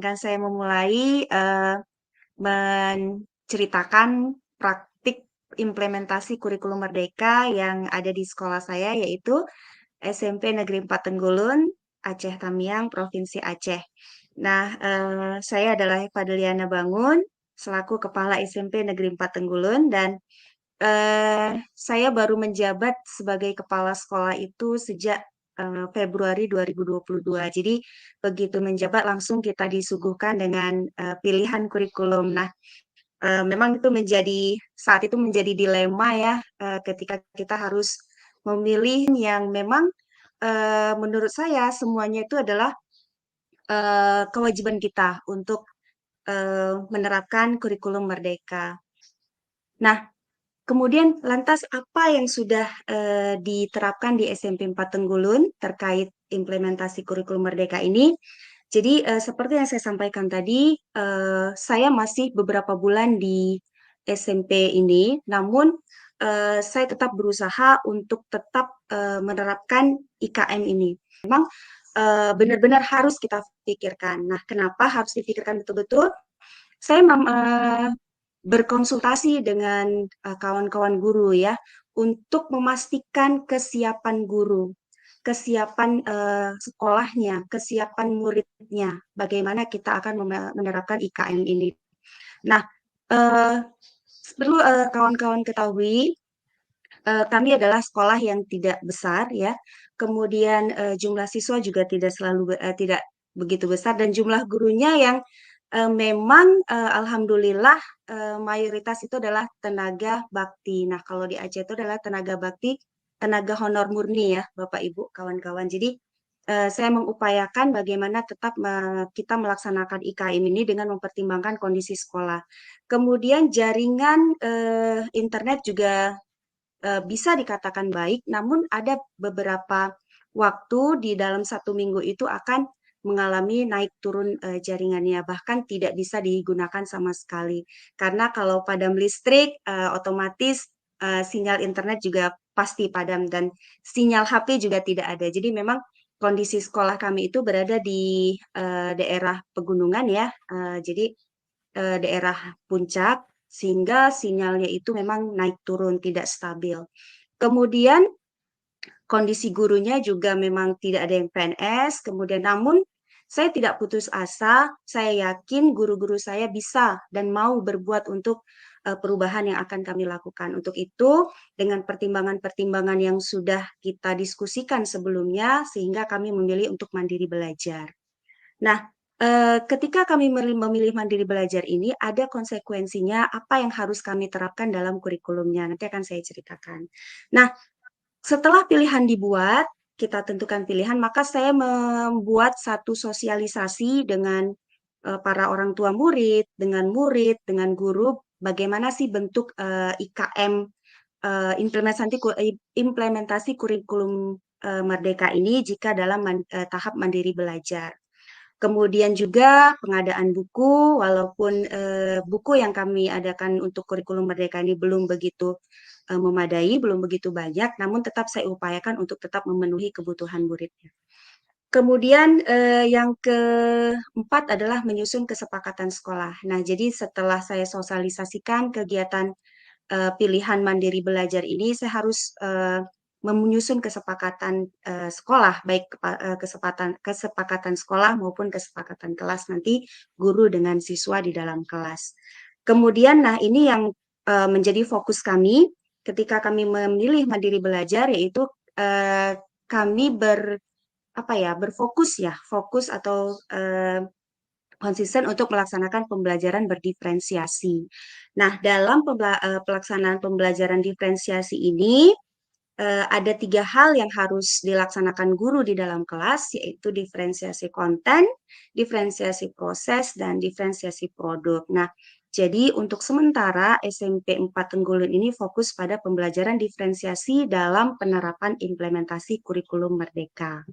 izinkan saya memulai menceritakan praktik implementasi kurikulum Merdeka yang ada di sekolah saya, yaitu SMP Negeri 4 Tenggulun, Aceh Tamiang, Provinsi Aceh. Nah, saya adalah Fadliana Bangun, selaku Kepala SMP Negeri 4 Tenggulun, dan saya baru menjabat sebagai kepala sekolah itu sejak Februari 2022. Jadi begitu menjabat langsung kita disuguhkan dengan pilihan kurikulum. Nah, memang itu saat itu menjadi dilema ya, ketika kita harus memilih yang memang menurut saya semuanya itu adalah kewajiban kita untuk menerapkan kurikulum Merdeka. Nah, kemudian lantas apa yang sudah diterapkan di SMP 4 Tenggulun terkait implementasi kurikulum Merdeka ini? Jadi seperti yang saya sampaikan tadi, saya masih beberapa bulan di SMP ini, namun saya tetap berusaha untuk tetap menerapkan IKM ini. Memang benar-benar harus kita pikirkan. Nah, kenapa harus dipikirkan betul-betul? Saya berkonsultasi dengan kawan-kawan guru ya, untuk memastikan kesiapan guru, kesiapan sekolahnya, kesiapan muridnya, bagaimana kita akan menerapkan IKM ini. Nah, eh, perlu kawan-kawan ketahui, kami adalah sekolah yang tidak besar ya, kemudian jumlah siswa juga tidak begitu besar, dan jumlah gurunya yang memang alhamdulillah mayoritas itu adalah tenaga bakti. Nah, kalau di Aceh itu adalah tenaga bakti, tenaga honor murni ya, Bapak Ibu, kawan-kawan. Jadi saya mengupayakan bagaimana tetap kita melaksanakan IKM ini dengan mempertimbangkan kondisi sekolah. Kemudian jaringan internet juga bisa dikatakan baik, namun ada beberapa waktu di dalam 1 minggu itu akan mengalami naik turun jaringannya, bahkan tidak bisa digunakan sama sekali. Karena kalau padam listrik, otomatis sinyal internet juga pasti padam, dan sinyal HP juga tidak ada. Jadi memang kondisi sekolah kami itu berada di daerah pegunungan ya, jadi daerah puncak, sehingga sinyalnya itu memang naik turun, tidak stabil. Kemudian kondisi gurunya juga memang tidak ada yang PNS, kemudian namun saya tidak putus asa, saya yakin guru-guru saya bisa dan mau berbuat untuk perubahan yang akan kami lakukan. Untuk itu, dengan pertimbangan-pertimbangan yang sudah kita diskusikan sebelumnya, sehingga kami memilih untuk mandiri belajar. Nah, ketika kami memilih mandiri belajar ini, ada konsekuensinya apa yang harus kami terapkan dalam kurikulumnya. Nanti akan saya ceritakan. Nah, setelah pilihan dibuat, kita tentukan pilihan, maka saya membuat satu sosialisasi dengan para orang tua murid, dengan guru, bagaimana sih bentuk IKM implementasi kurikulum Merdeka ini jika dalam tahap mandiri belajar. Kemudian juga pengadaan buku, walaupun buku yang kami adakan untuk kurikulum Merdeka ini belum begitu memadai, belum begitu banyak, namun tetap saya upayakan untuk tetap memenuhi kebutuhan muridnya. Kemudian yang keempat adalah menyusun kesepakatan sekolah. Nah, jadi setelah saya sosialisasikan kegiatan pilihan mandiri belajar ini, saya harus menyusun kesepakatan sekolah, baik kesepakatan sekolah maupun kesepakatan kelas nanti guru dengan siswa di dalam kelas. Kemudian, nah ini yang menjadi fokus kami ketika kami memilih mandiri belajar, yaitu kami fokus atau konsisten untuk melaksanakan pembelajaran berdiferensiasi. Nah, dalam pelaksanaan pembelajaran diferensiasi ini ada 3 hal yang harus dilaksanakan guru di dalam kelas, yaitu diferensiasi konten, diferensiasi proses, dan diferensiasi produk. Nah, jadi untuk sementara SMP 4 Tenggulun ini fokus pada pembelajaran diferensiasi dalam penerapan implementasi kurikulum Merdeka.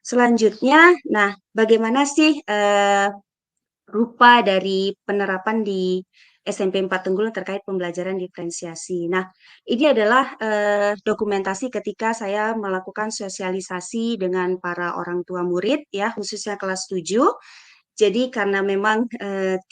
Selanjutnya, nah bagaimana sih rupa dari penerapan di SMP 4 Tenggulun terkait pembelajaran diferensiasi. Nah, ini adalah dokumentasi ketika saya melakukan sosialisasi dengan para orang tua murid ya, khususnya kelas 7. Jadi karena memang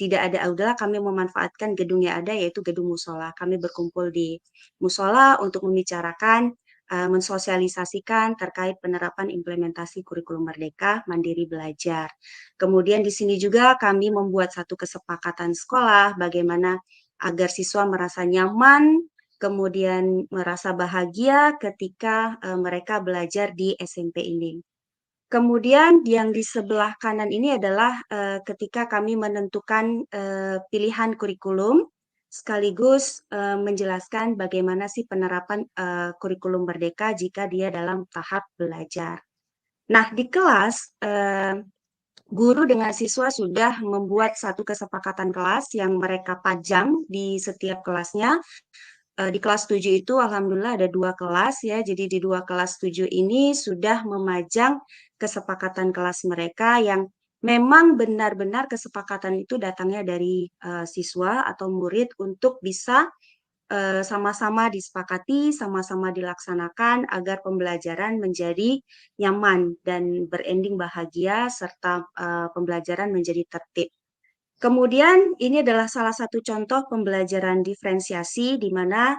tidak ada aula, kami memanfaatkan gedung yang ada yaitu gedung musola. Kami berkumpul di musola untuk membicarakan, mensosialisasikan terkait penerapan implementasi kurikulum Merdeka Mandiri Belajar. Kemudian di sini juga kami membuat satu kesepakatan sekolah bagaimana agar siswa merasa nyaman, kemudian merasa bahagia ketika mereka belajar di SMP ini. Kemudian yang di sebelah kanan ini adalah ketika kami menentukan pilihan kurikulum, sekaligus menjelaskan bagaimana sih penerapan kurikulum Merdeka jika dia dalam tahap belajar. Nah, di kelas guru dengan siswa sudah membuat satu kesepakatan kelas yang mereka pajang di setiap kelasnya. Di kelas 7 itu alhamdulillah ada 2 kelas ya. Jadi di 2 kelas 7 ini sudah memajang kesepakatan kelas mereka yang memang benar-benar kesepakatan itu datangnya dari siswa atau murid untuk bisa sama-sama disepakati, sama-sama dilaksanakan agar pembelajaran menjadi nyaman dan berending bahagia serta pembelajaran menjadi tertib. Kemudian ini adalah salah satu contoh pembelajaran diferensiasi di mana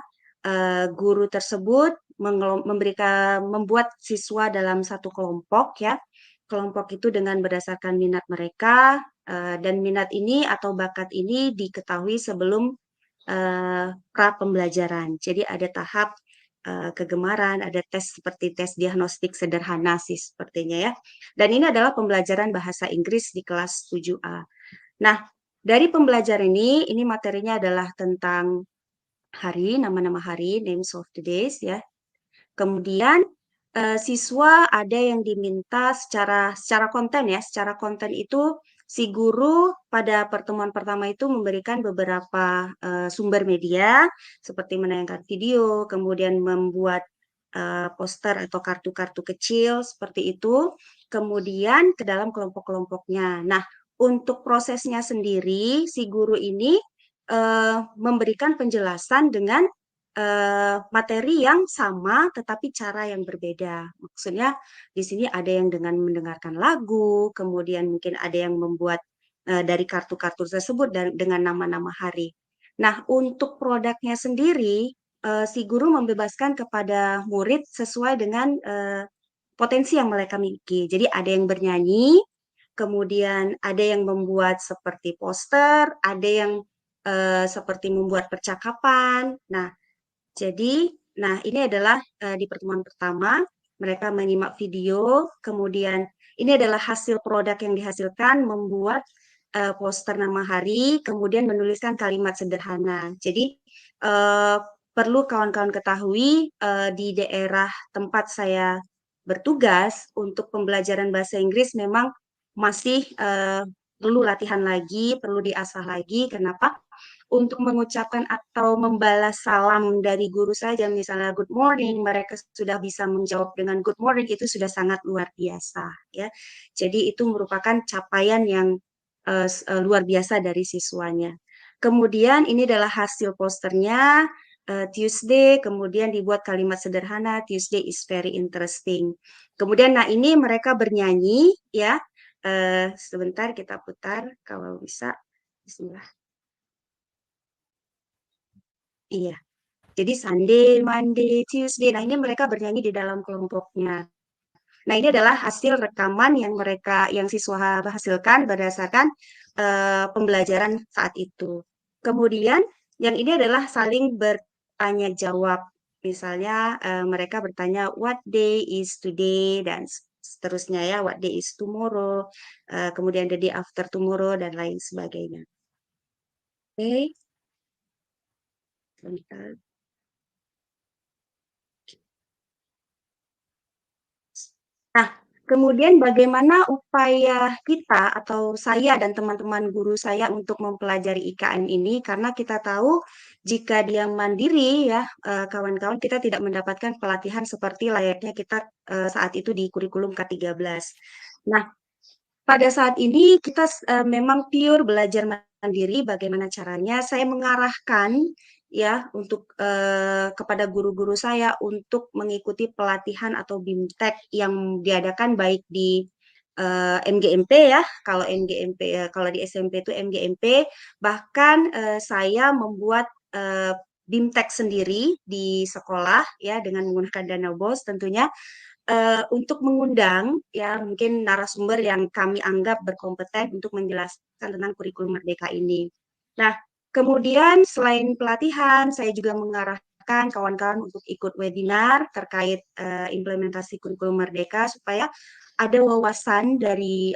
guru tersebut membuat siswa dalam satu kelompok ya. Kelompok itu dengan berdasarkan minat mereka dan minat ini atau bakat ini diketahui sebelum pra pembelajaran. Jadi ada tahap kegemaran, ada tes seperti tes diagnostik sederhana sih sepertinya ya. Dan ini adalah pembelajaran bahasa Inggris di kelas 7A. Nah, dari pembelajaran ini materinya adalah tentang hari, nama-nama hari, names of the days ya. Kemudian siswa ada yang diminta secara konten ya, secara konten itu si guru pada pertemuan pertama itu memberikan beberapa sumber media seperti menayangkan video, kemudian membuat poster atau kartu-kartu kecil seperti itu, kemudian ke dalam kelompok-kelompoknya. Nah, untuk prosesnya sendiri, si guru ini memberikan penjelasan dengan materi yang sama tetapi cara yang berbeda. Maksudnya di sini ada yang dengan mendengarkan lagu, kemudian mungkin ada yang membuat dari kartu-kartu tersebut dengan nama-nama hari. Nah, untuk produknya sendiri, si guru membebaskan kepada murid sesuai dengan potensi yang mereka miliki. Jadi ada yang bernyanyi, kemudian ada yang membuat seperti poster, ada yang seperti membuat percakapan. Nah, jadi, ini adalah di pertemuan pertama, mereka menyimak video, kemudian ini adalah hasil produk yang dihasilkan, membuat poster nama hari, kemudian menuliskan kalimat sederhana. Jadi, eh, perlu kawan-kawan ketahui di daerah tempat saya bertugas untuk pembelajaran bahasa Inggris memang masih perlu latihan lagi, perlu diasah lagi. Kenapa? Untuk mengucapkan atau membalas salam dari guru saja, misalnya good morning, mereka sudah bisa menjawab dengan good morning, itu sudah sangat luar biasa ya. Jadi itu merupakan capaian yang luar biasa dari siswanya. Kemudian ini adalah hasil posternya Tuesday, kemudian dibuat kalimat sederhana Tuesday is very interesting. Kemudian ini mereka bernyanyi ya. Sebentar kita putar kalau bisa. Bismillah. Iya. Jadi Sunday, Monday, Tuesday. Nah, ini mereka bernyanyi di dalam kelompoknya. Nah, ini adalah hasil rekaman yang yang siswa hasilkan berdasarkan pembelajaran saat itu. Kemudian, yang ini adalah saling bertanya jawab. Misalnya, mereka bertanya, what day is today? Dan seterusnya ya, what day is tomorrow? Kemudian the day after tomorrow, dan lain sebagainya. Oke, sebentar. Nah, kemudian bagaimana upaya kita atau saya dan teman-teman guru saya untuk mempelajari IKN ini? Karena kita tahu jika dia mandiri ya, kawan-kawan kita tidak mendapatkan pelatihan seperti layaknya kita saat itu di kurikulum K13. Nah, pada saat ini kita memang pure belajar mandiri. Bagaimana caranya? Saya mengarahkan ya untuk kepada guru-guru saya untuk mengikuti pelatihan atau BIMTEK yang diadakan baik di MGMP ya, kalau MGMP kalau di SMP itu MGMP, bahkan saya membuat BIMTEK sendiri di sekolah ya dengan menggunakan dana BOS tentunya untuk mengundang ya mungkin narasumber yang kami anggap berkompeten untuk menjelaskan tentang kurikulum Merdeka ini. Nah, kemudian selain pelatihan, saya juga mengarahkan kawan-kawan untuk ikut webinar terkait implementasi kurikulum Merdeka supaya ada wawasan dari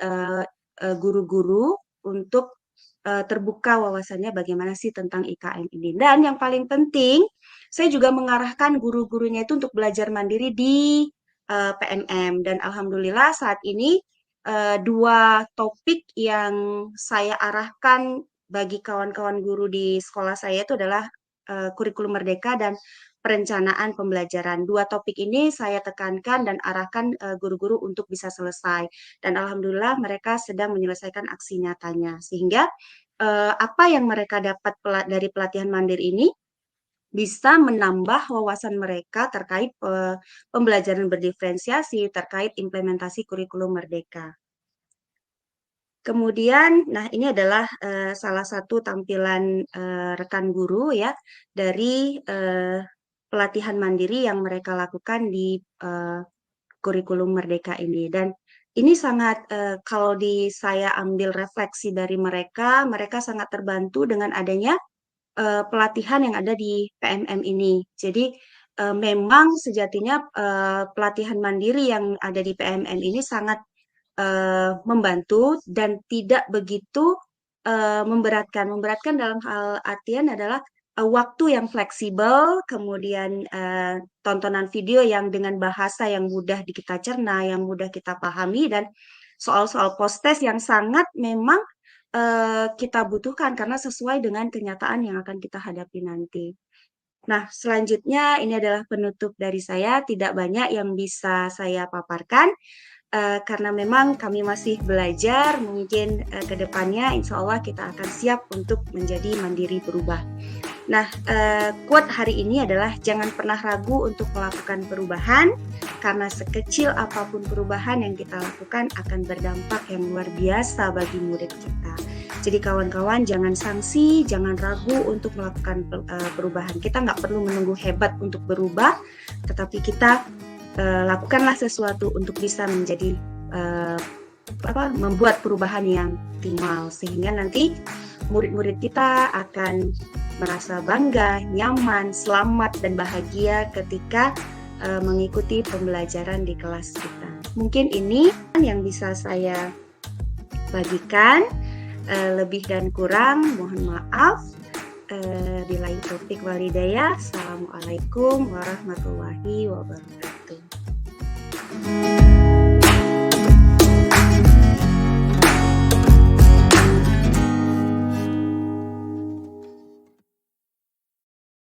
guru-guru untuk terbuka wawasannya bagaimana sih tentang IKM ini. Dan yang paling penting, saya juga mengarahkan guru-gurunya itu untuk belajar mandiri di PMM. Dan alhamdulillah saat ini dua topik yang saya arahkan bagi kawan-kawan guru di sekolah saya itu adalah kurikulum Merdeka dan perencanaan pembelajaran. Dua topik ini saya tekankan dan arahkan guru-guru untuk bisa selesai. Dan alhamdulillah mereka sedang menyelesaikan aksi nyatanya. Sehingga apa yang mereka dapat dari pelatihan mandiri ini bisa menambah wawasan mereka terkait pembelajaran berdiferensiasi, terkait implementasi kurikulum Merdeka. Kemudian, nah ini adalah salah satu tampilan rekan guru ya dari pelatihan mandiri yang mereka lakukan di kurikulum Merdeka ini. Dan ini sangat kalau saya ambil refleksi dari mereka, mereka sangat terbantu dengan adanya pelatihan yang ada di PMM ini. Jadi memang sejatinya pelatihan mandiri yang ada di PMM ini sangat membantu dan tidak begitu memberatkan. Memberatkan dalam hal artian adalah waktu yang fleksibel, kemudian tontonan video yang dengan bahasa yang mudah kita cerna, yang mudah kita pahami, dan soal-soal post-test yang sangat memang kita butuhkan karena sesuai dengan kenyataan yang akan kita hadapi nanti. Nah, selanjutnya ini adalah penutup dari saya. Tidak banyak yang bisa saya paparkan karena memang kami masih belajar. Mungkin ke depannya insya Allah kita akan siap untuk menjadi mandiri berubah. Nah, quote hari ini adalah jangan pernah ragu untuk melakukan perubahan karena sekecil apapun perubahan yang kita lakukan akan berdampak yang luar biasa bagi murid kita. Jadi kawan-kawan jangan sangsi, jangan ragu untuk melakukan perubahan. Kita nggak perlu menunggu hebat untuk berubah, tetapi kita lakukanlah sesuatu untuk bisa menjadi membuat perubahan yang optimal sehingga nanti murid-murid kita akan merasa bangga, nyaman, selamat, dan bahagia ketika mengikuti pembelajaran di kelas kita. Mungkin ini yang bisa saya bagikan. Lebih dan kurang mohon maaf. Billahi taufiq wal hidayah. Assalamualaikum warahmatullahi wabarakatuh.